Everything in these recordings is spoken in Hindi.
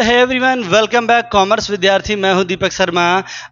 हे एवरीवन, वेलकम बैक कॉमर्स विद्यार्थी। मैं हूं दीपक शर्मा।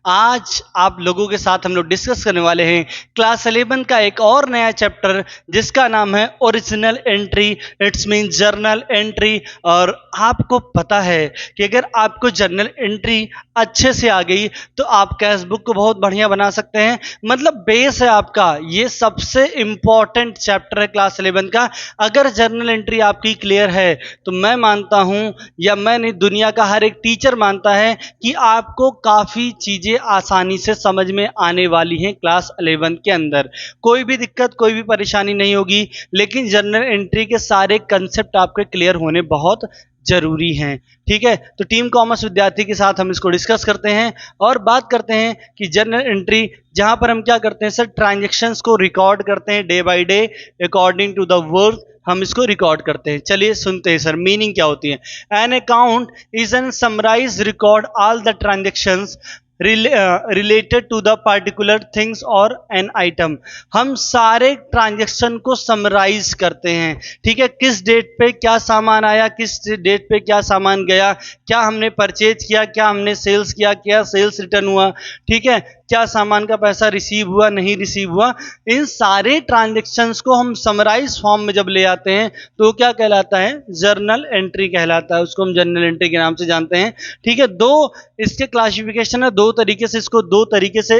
आज आप लोगों के साथ हम लोग डिस्कस करने वाले हैं क्लास 11 का एक और नया चैप्टर जिसका नाम है original entry. It's mean journal entry. और आपको पता है कि अगर आपको जर्नल एंट्री अच्छे से आ गई तो आप कैश बुक को बहुत बढ़िया बना सकते हैं। मतलब बेस है आपका, ये सबसे इंपॉर्टेंट चैप्टर है क्लास 11 का। अगर जर्नल एंट्री आपकी क्लियर है तो मैं मानता हूं, या मैं नहीं, दुनिया का हर एक टीचर मानता है कि आपको काफ़ी चीज़ें आसानी से समझ में आने वाली हैं क्लास 11 के अंदर। कोई भी दिक्कत, कोई भी परेशानी नहीं होगी। लेकिन जर्नल एंट्री के सारे कंसेप्ट आपके क्लियर होने बहुत जरूरी हैं। ठीक है, तो टीम कॉमर्स विद्यार्थी के साथ हम इसको डिस्कस करते हैं और बात करते हैं कि जर्नल एंट्री जहां पर हम क्या करते हैं सर, ट्रांजैक्शंस को रिकॉर्ड करते हैं day by day according to the work. हम इसको रिकॉर्ड करते हैं। चलिए सुनते हैं सर, मीनिंग क्या होती है। An account is an summarize record all the transactions related to the particular things और एन आइटम। हम सारे ट्रांजैक्शन को समराइज करते हैं। ठीक है, किस डेट पे क्या सामान आया, किस डेट पे क्या सामान गया, क्या हमने परचेज किया, क्या हमने सेल्स किया, क्या सेल्स रिटर्न हुआ, ठीक है, क्या सामान का पैसा रिसीव हुआ, नहीं रिसीव हुआ। इन सारे ट्रांजैक्शंस को हम समराइज फॉर्म में जब ले आते हैं तो क्या कहलाता है, जर्नल एंट्री कहलाता है। उसको हम जर्नल एंट्री के नाम से जानते हैं। ठीक है, दो इसके क्लासिफिकेशन है, दो तरीके से इसको, दो तरीके से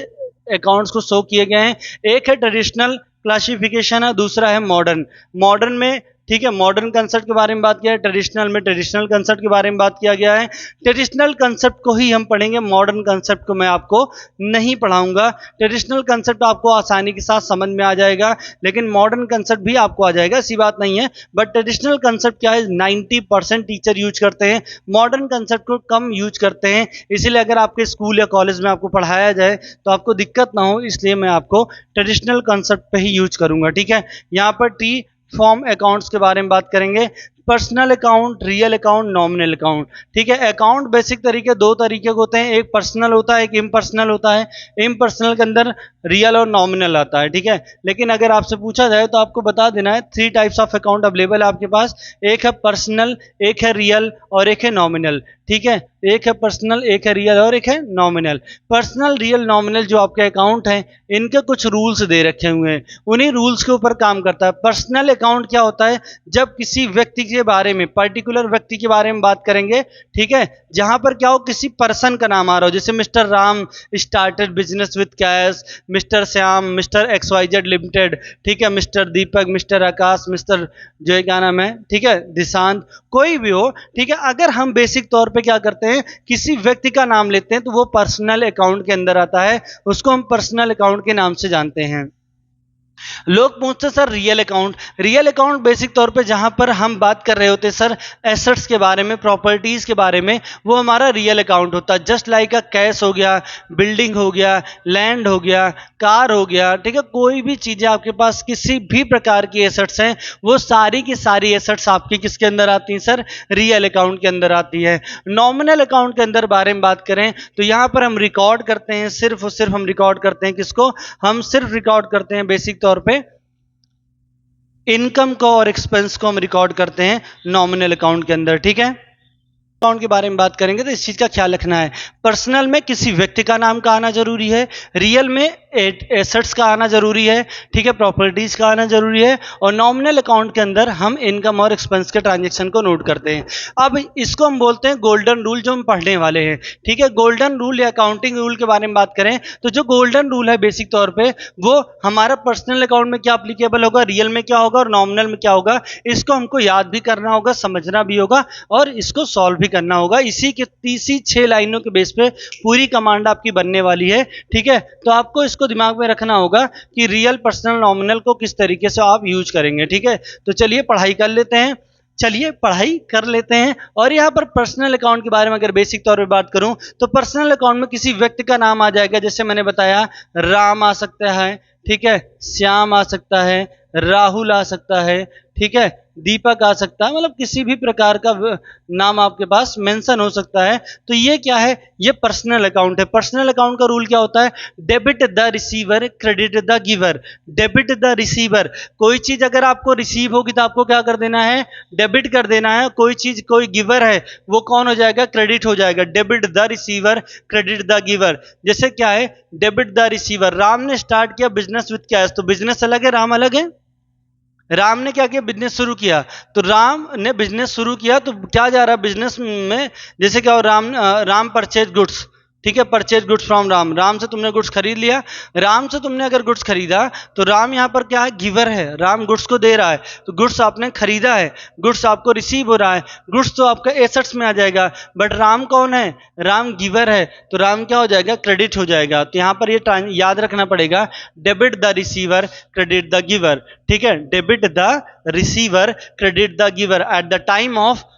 अकाउंट्स को शो किए गए हैं। एक है ट्रेडिशनल क्लासिफिकेशन है, दूसरा है मॉडर्न। मॉडर्न में, ठीक है, मॉडर्न कंसेप्ट के बारे में बात किया है, ट्रेडिशनल में ट्रेडिशनल कंसेप्ट के बारे में बात किया गया है। ट्रेडिशनल कंसेप्ट को ही हम पढ़ेंगे, मॉडर्न कंसेप्ट को मैं आपको नहीं पढ़ाऊंगा। ट्रेडिशनल कंसेप्ट आपको आसानी के साथ समझ में आ जाएगा, लेकिन मॉडर्न कंसेप्ट भी आपको आ जाएगा, ऐसी बात नहीं है। बट ट्रेडिशनल कंसेप्ट क्या है, 90% टीचर यूज करते हैं, मॉडर्न कंसेप्ट को कम यूज करते हैं। इसीलिए अगर आपके स्कूल या कॉलेज में आपको पढ़ाया जाए तो आपको दिक्कत ना हो, इसलिए मैं आपको ट्रेडिशनल कंसेप्ट पे ही यूज करूंगा। ठीक है, यहाँ पर टी फॉर्म अकाउंट्स के बारे में बात करेंगे। Personal account, real account, nominal account. ठीक है, अकाउंट बेसिक तरीके, दो तरीके के होते हैं, एक पर्सनल होता है, एक इम्पर्सनल होता है। इम्पर्सनल के अंदर रियल और नॉमिनल आता है। ठीक है, लेकिन अगर आपसे पूछा जाए तो आपको बता देना है 3 टाइप्स ऑफ अकाउंट अवेलेबल है आपके पास। एक है पर्सनल, एक है रियल और एक है नॉमिनल। ठीक है, एक है पर्सनल, एक है रियल और एक है नॉमिनल। पर्सनल, रियल, नॉमिनल जो आपके अकाउंट हैं, इनके कुछ रूल्स दे रखे हुए हैं, उन्हीं रूल्स के ऊपर काम करता है। पर्सनल अकाउंट क्या होता है, जब किसी व्यक्ति के बारे में, पर्टिकुलर व्यक्ति के बारे में बात करेंगे। ठीक है, जहां पर क्या हो, किसी पर्सन का नाम आ रहा हो, जैसे mister Ram started business with cash, mister Shyam, mister XYZ limited. ठीक है, मिस्टर दीपक, मिस्टर आकाश, मिस्टर जो है क्या नाम है, ठीक है, दिशांत, कोई भी हो। ठीक है, अगर हम बेसिक तौर पे क्या करते हैं, किसी व्यक्ति का नाम लेते हैं तो वो पर्सनल अकाउंट के अंदर आता है, उसको हम पर्सनल अकाउंट के नाम से जानते हैं। लोग पूछते sir real account, real account basic तौर पे जहां पर हम बात कर रहे होते हैं सर एसेट्स के बारे में, प्रॉपर्टीज के बारे में, वो हमारा रियल अकाउंट होता है। जस्ट लाइक कैश हो गया, बिल्डिंग हो गया, लैंड हो गया, कार हो गया। ठीक है, कोई भी चीजें आपके पास किसी भी प्रकार की एसेट्स हैं, वो सारी की सारी एसेट्स आपकी किसके अंदर आती हैं सर, रियल अकाउंट के अंदर आती है। नॉमिनल अकाउंट के अंदर बारे में बात करें तो यहां पर हम रिकॉर्ड करते हैं, सिर्फ और सिर्फ हम रिकॉर्ड करते हैं किसको, हम सिर्फ रिकॉर्ड करते हैं बेसिक तौर पे इनकम को और एक्सपेंस को हम रिकॉर्ड करते हैं नॉमिनल अकाउंट के अंदर। ठीक है, अकाउंट के बारे में बात करेंगे तो इस चीज का ख्याल रखना है। पर्सनल में किसी व्यक्ति का नाम का आना जरूरी है, रियल में एसेट्स का आना जरूरी है, ठीक है, प्रॉपर्टीज का आना जरूरी है, और नॉमिनल अकाउंट के अंदर हम इनकम और एक्सपेंस के ट्रांजैक्शन को नोट करते हैं। अब इसको हम बोलते हैं गोल्डन रूल, जो हम पढ़ने वाले हैं। ठीक है, गोल्डन रूल या अकाउंटिंग रूल के बारे में बात करें तो जो गोल्डन रूल है बेसिक तौर पे, वो हमारा पर्सनल अकाउंट में क्या अप्लीकेबल होगा, रियल में क्या होगा और नॉमिनल में क्या होगा, इसको हमको याद भी करना होगा, समझना भी होगा और इसको सॉल्व भी करना होगा। इसी 6 लाइनों के बेस पे पूरी कमांड आपकी बनने वाली है। ठीक है, तो आपको इसको दिमाग में रखना होगा कि रियल, पर्सनल, नॉमिनल को किस तरीके से आप यूज करेंगे। ठीक है, तो चलिए पढ़ाई कर लेते हैं, चलिए पढ़ाई कर लेते हैं। और यहाँ पर पर्सनल अकाउंट के बारे में अगर बेसिक तौर पे बात करूं तो पर्सनल अकाउंट में किसी व्यक्ति का नाम आ जाएगा, जैसे मैंने बताया राम आ सकता है, ठीक है, श्याम आ सकता है, राहुल आ सकता है, ठीक है, दीपक आ सकता है, मतलब किसी भी प्रकार का नाम आपके पास मेंशन हो सकता है। तो ये क्या है, ये पर्सनल अकाउंट है। पर्सनल अकाउंट का रूल क्या होता है, debit the receiver credit the giver. Debit the receiver, कोई चीज अगर आपको रिसीव होगी तो आपको क्या कर देना है, डेबिट कर देना है। कोई चीज कोई गिवर है वो कौन हो जाएगा, क्रेडिट हो जाएगा। Debit the receiver credit the giver. जैसे क्या है, डेबिट द रिसीवर, राम ने स्टार्ट किया बिजनेस विद कैश, तो बिजनेस अलग है, राम अलग है। राम ने क्या किया, बिजनेस शुरू किया। तो राम ने बिजनेस शुरू किया तो क्या जा रहा है बिजनेस में, जैसे क्या हो, राम परचेज गुड्स, ठीक है, purchase goods from Ram. Ram से तुमने गुड्स खरीद लिया। राम से तुमने अगर गुड्स खरीदा तो राम यहाँ पर क्या है, गिवर है, राम गुड्स को दे रहा है। तो गुड्स आपने खरीदा है, गुड्स आपको रिसीव हो रहा है, गुड्स तो आपका एसेट्स में आ जाएगा। बट राम कौन है, राम गिवर है, तो राम क्या हो जाएगा, क्रेडिट हो जाएगा। तो यहाँ पर ये याद रखना पड़ेगा, debit the receiver credit the giver, ठीक है। Debit the receiver credit the giver at the time of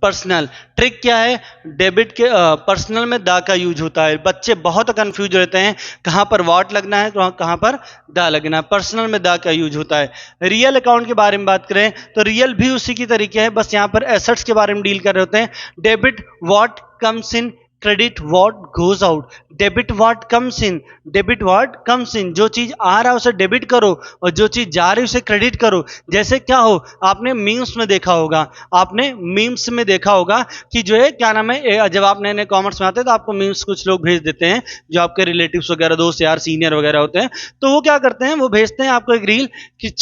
personal. Trick क्या है, डेबिट के पर्सनल में दा का यूज होता है। बच्चे बहुत कंफ्यूज रहते हैं कहाँ पर व्हाट लगना है, कहाँ पर दा लगना है। पर्सनल में दा का यूज होता है। रियल अकाउंट के बारे में बात करें तो रियल भी उसी की तरीके है, बस यहाँ पर एसेट्स के बारे में डील कर रहे होते हैं। Debit what comes in credit what goes out. Debit what comes in, debit what comes इन, जो चीज आ रहा है उसे डेबिट करो और जो चीज जा रही है उसे क्रेडिट करो। जैसे क्या हो, आपने मीम्स में देखा होगा, आपने मीम्स में देखा होगा कि जो है क्या नाम है, जब आप नए नए कॉमर्स में आते हैं तो आपको मीम्स कुछ लोग भेज देते हैं, जो आपके रिलेटिव्स वगैरह, दोस्त यार, सीनियर वगैरह होते हैं। तो वो क्या करते हैं, वो भेजते हैं आपको एक रील कि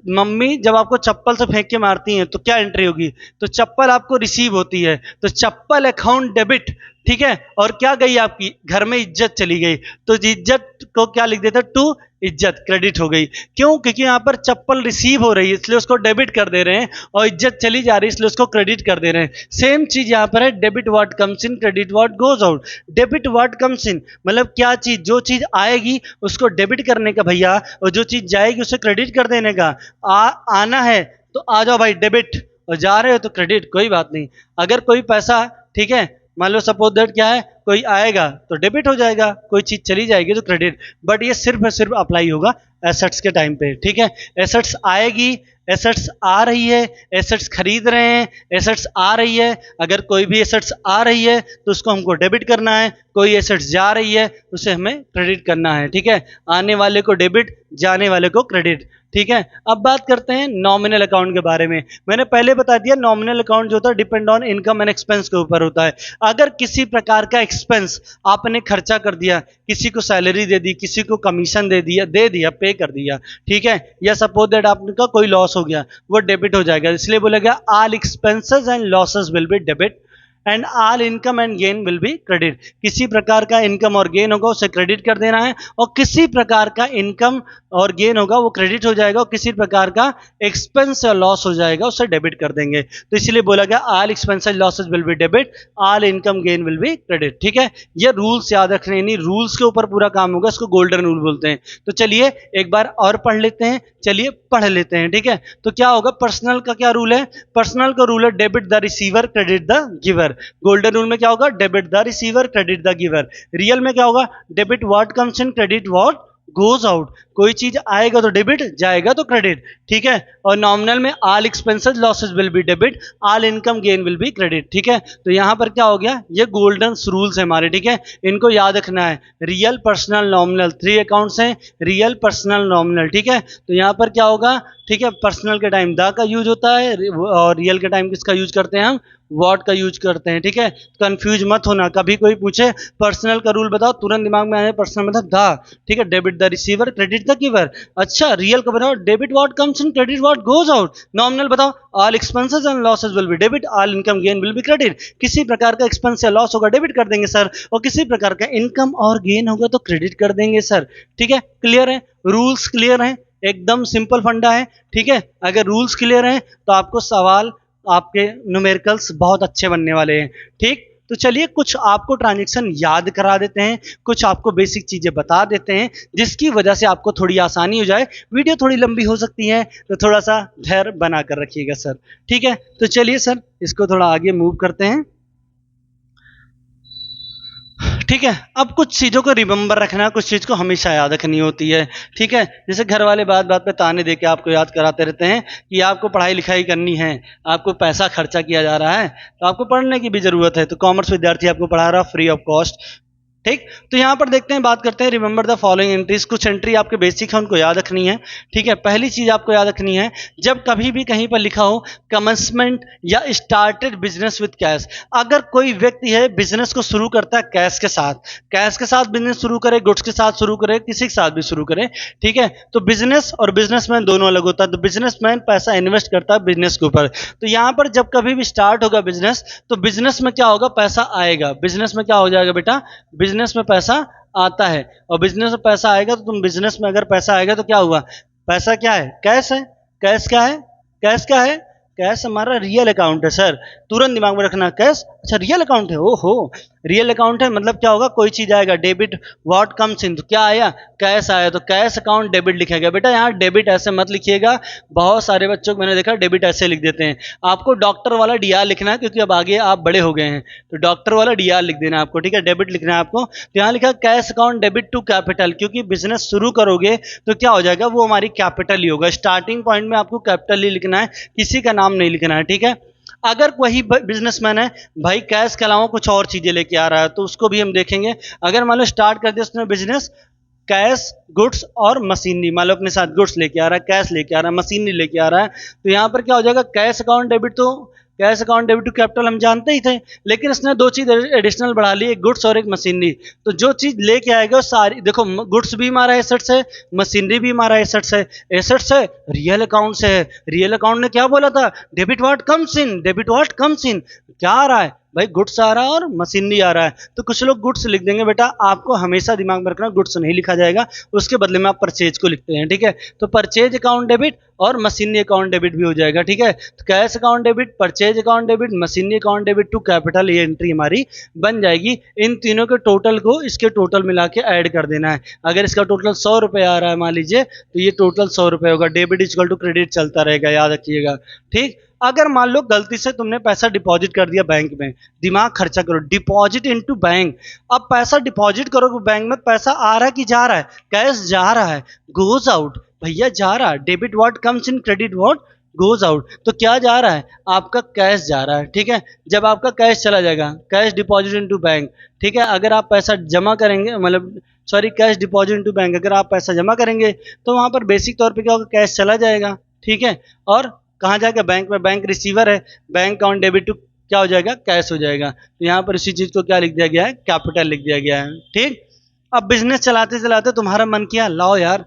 मम्मी जब आपको चप्पल से फेंक के मारती हैं तो क्या एंट्री होगी, तो चप्पल आपको रिसीव होती है, तो चप्पल अकाउंट डेबिट, ठीक है। और क्या गई आपकी, घर में इज्जत चली गई, तो इज्जत को क्या लिख देता, टू इज्जत, क्रेडिट हो गई। क्यों, क्योंकि यहाँ पर चप्पल रिसीव हो रही है इसलिए उसको डेबिट कर दे रहे हैं, और इज्जत चली जा रही है इसलिए उसको क्रेडिट कर दे रहे हैं। सेम चीज यहाँ पर है, debit what comes in credit what goes out. Debit what comes इन मतलब क्या चीज, जो चीज आएगी उसको डेबिट करने का भैया, और जो चीज जाएगी उसे क्रेडिट कर देने का। आना है तो आ जाओ भाई डेबिट, और जा रहे हो तो क्रेडिट, कोई बात नहीं। अगर कोई पैसा, ठीक है, मान लो सपोज दैट क्या है, कोई आएगा तो डेबिट हो जाएगा, कोई चीज चली जाएगी तो क्रेडिट। बट ये सिर्फ और सिर्फ अप्लाई होगा एसेट्स के टाइम पे, ठीक है। एसेट्स आएगी, एसेट्स आ रही है, एसेट्स खरीद रहे हैं, एसेट्स आ रही है। अगर कोई भी एसेट्स आ रही है तो उसको हमको डेबिट करना है, कोई एसेट्स जा रही है उसे हमें क्रेडिट करना है, ठीक है। आने वाले को डेबिट, जाने वाले को क्रेडिट, ठीक है। अब बात करते हैं नॉमिनल अकाउंट के बारे में। मैंने पहले बता दिया, नॉमिनल अकाउंट जो होता है depend on income and expense के ऊपर होता है। अगर किसी प्रकार का एक्सपेंस आपने खर्चा कर दिया, किसी को सैलरी दे दी, किसी को कमीशन दे दिया, पे कर दिया, ठीक है, या सपोज दैट आपका कोई लॉस हो गया, वो डेबिट हो जाएगा। इसलिए बोला गया all expenses and losses will be debit and all income and gain will be credit. किसी प्रकार का इनकम और गेन होगा उसे क्रेडिट कर देना है, और किसी प्रकार का इनकम और गेन होगा वो क्रेडिट हो जाएगा, और किसी प्रकार का एक्सपेंस या लॉस हो जाएगा उसे डेबिट कर देंगे। तो इसलिए बोला गया all expenses losses will be debit, all income gain will be credit, ठीक है। ये रूल्स याद रखने, नहीं रूल्स के ऊपर पूरा काम होगा, इसको गोल्डन रूल बोलते हैं। तो चलिए एक बार और पढ़ लेते हैं, चलिए पढ़ लेते हैं, ठीक है। तो क्या होगा, पर्सनल का क्या रूल है, पर्सनल का रूल है debit the receiver credit the giver. Golden rule में क्या होगा, debit the receiver credit the giver. Real में क्या होगा, debit what comes in credit what goes out. कोई चीज आएगा तो डेबिट, जाएगा तो क्रेडिट, ठीक है। और नॉमिनल में all expenses losses will be debit, all income gain will be credit, ठीक है। तो यहां पर क्या हो गया, ये गोल्डन रूल्स है हमारे, ठीक है। इनको याद रखना है। रियल, पर्सनल, नॉमिनल, 3 अकाउंट्स हैं, रियल, पर्सनल, नॉमिनल, ठीक है। तो यहां पर क्या होगा, ठीक है, पर्सनल के टाइम दा का यूज होता है, और रियल के टाइम किसका यूज करते हैं हम, व्हाट का यूज करते हैं, ठीक है। कंफ्यूज मत होना, कभी कोई पूछे पर्सनल का रूल बताओ, तुरंत दिमाग में आए पर्सनल मतलब दा, ठीक है, debit the receiver credit the giver. अच्छा, रियल का बताओ, debit what comes in credit what goes out. Nominal बताओ, all expenses and losses will be debit, all income gain will be credit. किसी प्रकार का एक्सपेंस या लॉस होगा डेबिट कर देंगे सर, और किसी प्रकार का इनकम और गेन होगा तो क्रेडिट कर देंगे सर, ठीक है। क्लियर है, रूल्स क्लियर है, एकदम सिंपल फंडा है, ठीक है। अगर रूल्स क्लियर हैं तो आपको सवाल, आपके न्यूमेरिकल्स बहुत अच्छे बनने वाले हैं, ठीक। तो चलिए कुछ आपको ट्रांजैक्शन याद करा देते हैं, कुछ आपको बेसिक चीजें बता देते हैं, जिसकी वजह से आपको थोड़ी आसानी हो जाए। वीडियो थोड़ी लंबी हो सकती है तो थोड़ा सा धैर्य बना कर रखिएगा सर, ठीक है। तो चलिए सर इसको थोड़ा आगे मूव करते हैं, ठीक है। अब कुछ चीज़ों को रिमेंबर रखना, कुछ चीज़ को हमेशा याद रखनी होती है। ठीक है, जैसे घर वाले बात बात पे ताने दे के आपको याद कराते रहते हैं कि आपको पढ़ाई लिखाई करनी है, आपको पैसा खर्चा किया जा रहा है, तो आपको पढ़ने की भी ज़रूरत है। तो कॉमर्स विद्यार्थी आपको पढ़ा रहा फ्री ऑफ कॉस्ट। ठीक, तो यहाँ पर देखते हैं, बात करते हैं रिमेंबर द फॉलोइंग एंट्रीज। कुछ एंट्री आपके बेसिक है, उनको याद रखनी है। ठीक है, पहली चीज आपको याद रखनी है, जब कभी भी कहीं पर लिखा हो कमेंसमेंट या स्टार्टेड बिजनेस विद कैश, अगर कोई व्यक्ति है बिजनेस को शुरू करता है कैश के साथ बिजनेस शुरू करे, गुड्स के साथ शुरू करे, किसी के साथ भी शुरू करे, ठीक है, तो बिजनेस और बिजनेसमैन दोनों अलग होता है। तो बिजनेसमैन पैसा इन्वेस्ट करता है बिजनेस के ऊपर। तो यहाँ पर जब कभी भी स्टार्ट होगा बिजनेस, तो बिजनेस में क्या होगा, पैसा आएगा। बिजनेस में क्या हो जाएगा बेटा, बिजनेस में पैसा आता है। और बिजनेस में पैसा आएगा तो तुम बिजनेस में अगर पैसा आएगा तो क्या हुआ, पैसा क्या है, कैश है। कैश क्या है, कैश क्या है, कैश हमारा रियल अकाउंट है सर, तुरंत दिमाग में रखना। कैश अच्छा रियल अकाउंट है, ओहो रियल अकाउंट है, मतलब क्या होगा, कोई चीज आएगा, डेबिट व्हाट कम्स इन, तो क्या आया, कैश आया, तो कैश अकाउंट डेबिट लिखेगा। बेटा यहाँ डेबिट ऐसे मत लिखिएगा, बहुत सारे बच्चों को मैंने देखा डेबिट ऐसे लिख देते हैं। आपको डॉक्टर वाला डीआर लिखना है, क्योंकि अब आगे आप बड़े हो गए हैं, तो डॉक्टर वाला डीआर लिख देना आपको। ठीक है, डेबिट लिखना है आपको। तो यहाँ लिखा cash account debit to capital, क्योंकि बिजनेस शुरू करोगे तो क्या हो जाएगा, वो हमारी कैपिटल ही होगा। स्टार्टिंग पॉइंट में आपको कैपिटल ही लिखना है, किसी का नाम नहीं लिखना है। ठीक है, अगर वही बिजनेसमैन है भाई कैश के अलावा कुछ और चीजें लेके आ रहा है, तो उसको भी हम देखेंगे। अगर मान लो स्टार्ट कर दिया उसने बिजनेस, कैश गुड्स और मशीनरी, मान लो अपने साथ गुड्स लेके आ रहा है, कैश लेके आ रहा है, मशीनरी लेके आ रहा है, तो यहाँ पर क्या हो जाएगा, कैश अकाउंट डेबिट, तो cash account debit to capital हम जानते ही थे, लेकिन इसने दो चीज एडिशनल बढ़ा ली, एक गुड्स और एक मशीनरी। तो जो चीज लेके आएगा सारी, देखो गुड्स भी हमारा एसेट्स है, मशीनरी भी हमारा एसेट्स है। एसेट्स है रियल अकाउंट से है, रियल अकाउंट ने क्या बोला था, debit what comes in, debit what comes इन, क्या आ रहा है भाई, गुड्स आ रहा है और मशीनरी आ रहा है। तो कुछ लोग गुड्स लिख देंगे, बेटा आपको हमेशा दिमाग में रखना गुड्स नहीं लिखा जाएगा, उसके बदले में आप परचेज को लिखते हैं। ठीक है, तो परचेज अकाउंट डेबिट और मशीनरी अकाउंट डेबिट भी हो जाएगा। ठीक है, तो cash account debit, purchase account debit, machinery account debit to capital, ये एंट्री हमारी बन जाएगी। इन तीनों के टोटल को इसके टोटल मिला के ऐड कर देना है। अगर इसका टोटल 100 रुपये आ रहा है मान लीजिए, तो ये टोटल 100 रुपये होगा। डेबिट इक्वल टू क्रेडिट चलता रहेगा, याद रखिएगा। ठीक, अगर मान लो गलती से तुमने पैसा डिपॉजिट कर दिया बैंक में, दिमाग खर्चा करो, डिपॉजिट इनटू बैंक। अब पैसा डिपॉजिट करोगे बैंक में, पैसा आ रहा है कि जा रहा है, कैश जा रहा है, गोज आउट, भैया जा रहा है। Debit what comes in, credit what goes out, तो क्या जा रहा है, आपका कैश जा रहा है। ठीक है, जब आपका कैश चला जाएगा, कैश डिपॉजिट इनटू बैंक, ठीक है, अगर आप पैसा जमा करेंगे, मतलब sorry cash deposit into bank, अगर आप पैसा जमा करेंगे तो वहां पर बेसिक तौर पे क्या होगा, कैश चला जाएगा। ठीक है, और कहाँ जाएगा, बैंक में, बैंक रिसीवर है, बैंक अकाउंट डेबिट टू क्या हो जाएगा, कैश हो जाएगा। तो यहाँ पर इसी चीज को क्या लिख दिया गया है, कैपिटल लिख दिया गया है। ठीक, अब बिजनेस चलाते चलाते तुम्हारा मन किया, लाओ यार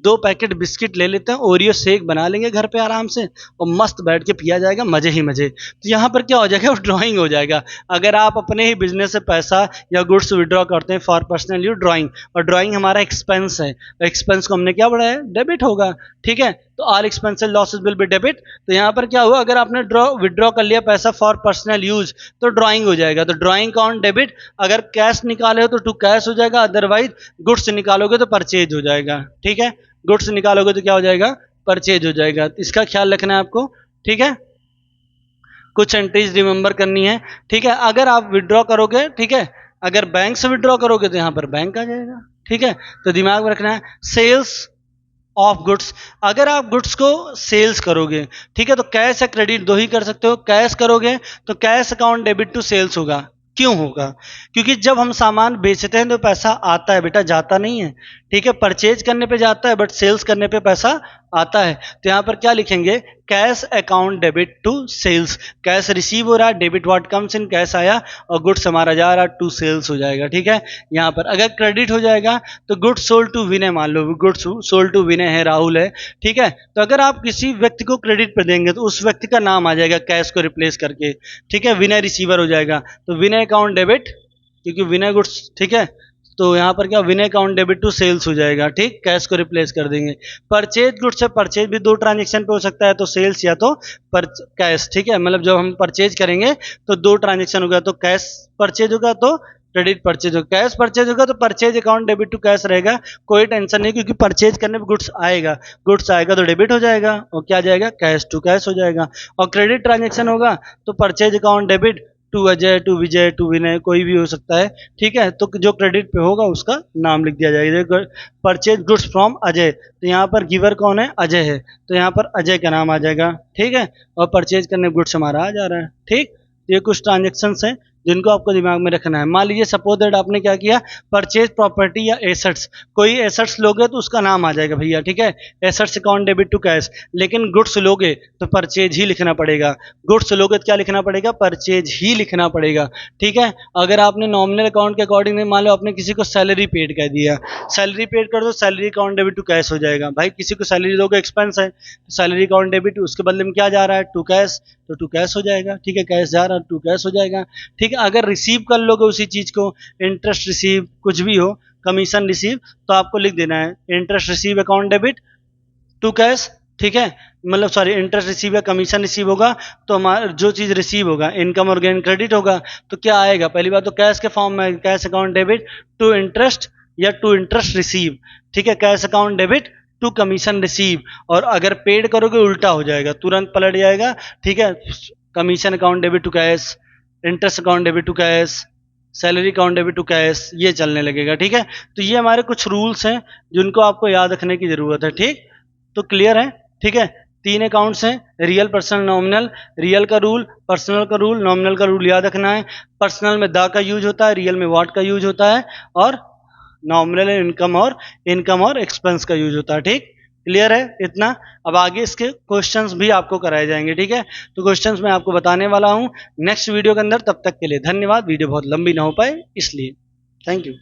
2 पैकेट बिस्किट ले लेते हैं, ओरियो शेक बना लेंगे घर पे आराम से, और मस्त बैठ के पिया जाएगा, मजे ही मजे। तो यहाँ पर क्या हो जाएगा, ड्राइंग हो जाएगा। अगर आप अपने ही बिजनेस से पैसा या गुड्स विड्रॉ करते हैं फॉर पर्सनल यूज, ड्राइंग, और ड्राइंग हमारा एक्सपेंस है, एक्सपेंस को हमने क्या बढ़ाया, डेबिट होगा। ठीक है, तो all expenses losses will be debit. तो यहाँ पर क्या हुआ, अगर आपने विड्रॉ कर लिया पैसा फॉर पर्सनल यूज, तो ड्राइंग हो जाएगा, तो ड्राइंग अकाउंट डेबिट। अगर कैश निकाले हो तो टू कैश हो जाएगा, अदरवाइज गुड्स निकालोगे तो परचेज हो जाएगा। ठीक है, गुड्स निकालोगे तो क्या हो जाएगा, परचेज हो जाएगा। इसका ख्याल रखना है आपको। ठीक है, कुछ एंट्रीज रिमेंबर करनी है। ठीक है, अगर आप विड्रॉ करोगे, ठीक है, अगर बैंक से विड्रॉ करोगे तो यहाँ पर बैंक आ जाएगा। ठीक है, तो दिमाग में रखना है। सेल्स ऑफ गुड्स, अगर आप गुड्स को सेल्स करोगे, ठीक है, तो कैश या क्रेडिट दो ही कर सकते हो। कैश करोगे तो cash account debit to sales होगा। क्यों होगा, क्योंकि जब हम सामान बेचते हैं तो पैसा आता है बेटा, जाता नहीं है। ठीक है, परचेज करने पे जाता है, बट सेल्स करने पे पैसा आता है। तो यहाँ पर क्या लिखेंगे, cash account debit to sales, cash receive हो रहा है, debit what comes in, cash आया, और गुड्स हमारा जा रहा है, टू सेल्स हो जाएगा। ठीक है, यहाँ पर अगर क्रेडिट हो जाएगा तो गुड्स सोल्ड टू विनय, मान लो गुड्स सोल्ड टू विनय है, राहुल है। ठीक है, तो अगर आप किसी व्यक्ति को क्रेडिट पर देंगे तो उस व्यक्ति का नाम आ जाएगा कैश को रिप्लेस करके। ठीक है, विनय रिसीवर हो जाएगा, तो विनय अकाउंट डेबिट, क्योंकि विनय गुड्स, ठीक है, तो यहाँ पर क्या, विनय अकाउंट डेबिट टू सेल्स हो जाएगा। ठीक, कैश को रिप्लेस कर देंगे। परचेज गुड्स से परचेज भी 2 ट्रांजेक्शन पे हो सकता है, तो सेल्स या तो कैश। ठीक है, मतलब जब हम परचेज करेंगे तो 2 ट्रांजेक्शन होगा, तो कैश परचेज होगा तो क्रेडिट परचेज होगा, कैश परचेज होगा तो purchase account debit to cash रहेगा। कोई टेंशन नहीं, क्योंकि परचेज करने पे गुड्स आएगा, गुड्स आएगा तो डेबिट हो जाएगा, और क्या जाएगा, कैश टू कैश हो जाएगा। और क्रेडिट ट्रांजेक्शन होगा तो purchase account debit to Ajay, to Vijay, to Vinay, कोई भी हो सकता है, ठीक है। तो जो क्रेडिट पे होगा उसका नाम लिख दिया जाएगा। परचेज गुड्स फ्रॉम अजय, तो यहाँ पर गिवर कौन है, अजय है, तो यहाँ पर अजय का नाम आ जाएगा, ठीक है। और परचेज करने गुड्स हमारा आ जा रहा है, ठीक। ये कुछ ट्रांजेक्शन्स हैं जिनको आपको दिमाग में रखना है। मान लीजिए सपोज दैट आपने क्या किया, परचेज प्रॉपर्टी या एसेट्स, कोई एसेट्स लोगे तो उसका नाम आ जाएगा भैया, ठीक है। Assets account debit to cash, लेकिन गुड्स लोगे तो परचेज ही लिखना पड़ेगा। गुड्स लोगे तो क्या लिखना पड़ेगा, परचेज ही लिखना पड़ेगा, ठीक है। अगर आपने नॉमिनल अकाउंट के अकॉर्डिंग नहीं, मान लो आपने किसी को सैलरी पेड कर दिया, सैलरी पेड कर दो, salary account debit to cash हो जाएगा। भाई किसी को सैलरी दोगे, एक्सपेंस है, तो सैलरी अकाउंट डेबिट, उसके बदले में क्या जा रहा है, टू कैश, तो टू कैश हो जाएगा, ठीक है। कैश जा रहा है, टू कैश हो जाएगा, ठीक है। अगर रिसीव कर लोगे उसी चीज को, इंटरेस्ट रिसीव, कुछ भी हो, कमीशन रिसीव, तो आपको लिख देना है interest receive account debit to cash, ठीक है। मतलब सॉरी, इंटरेस्ट रिसीव या कमीशन रिसीव होगा तो हमारा जो चीज रिसीव होगा, इनकम और गेन क्रेडिट होगा, तो क्या आएगा, पहली बात तो कैश के फॉर्म में, cash account debit to interest या टू इंटरेस्ट रिसीव, ठीक है। Cash account debit to commission receive, और अगर पेड करोगे उल्टा हो जाएगा, तुरंत पलट जाएगा, ठीक है। Commission account debit to cash, interest account debit to cash, salary account debit to cash, ये चलने लगेगा, ठीक है। तो ये हमारे कुछ रूल्स हैं जिनको आपको याद रखने की जरूरत है, ठीक। तो क्लियर है, ठीक है। 3 अकाउंट्स हैं, रियल, पर्सनल, नॉमिनल। रियल का रूल, पर्सनल का रूल, नॉमिनल का रूल याद रखना है। पर्सनल में द का यूज होता है, रियल में व्हाट का यूज होता है, और नॉमिनल इनकम और एक्सपेंस का यूज होता है, ठीक। क्लियर है इतना। अब आगे इसके क्वेश्चंस भी आपको कराए जाएंगे, ठीक है। तो क्वेश्चंस मैं आपको बताने वाला हूं नेक्स्ट वीडियो के अंदर। तब तक के लिए धन्यवाद। वीडियो बहुत लंबी ना हो पाए इसलिए, थैंक यू।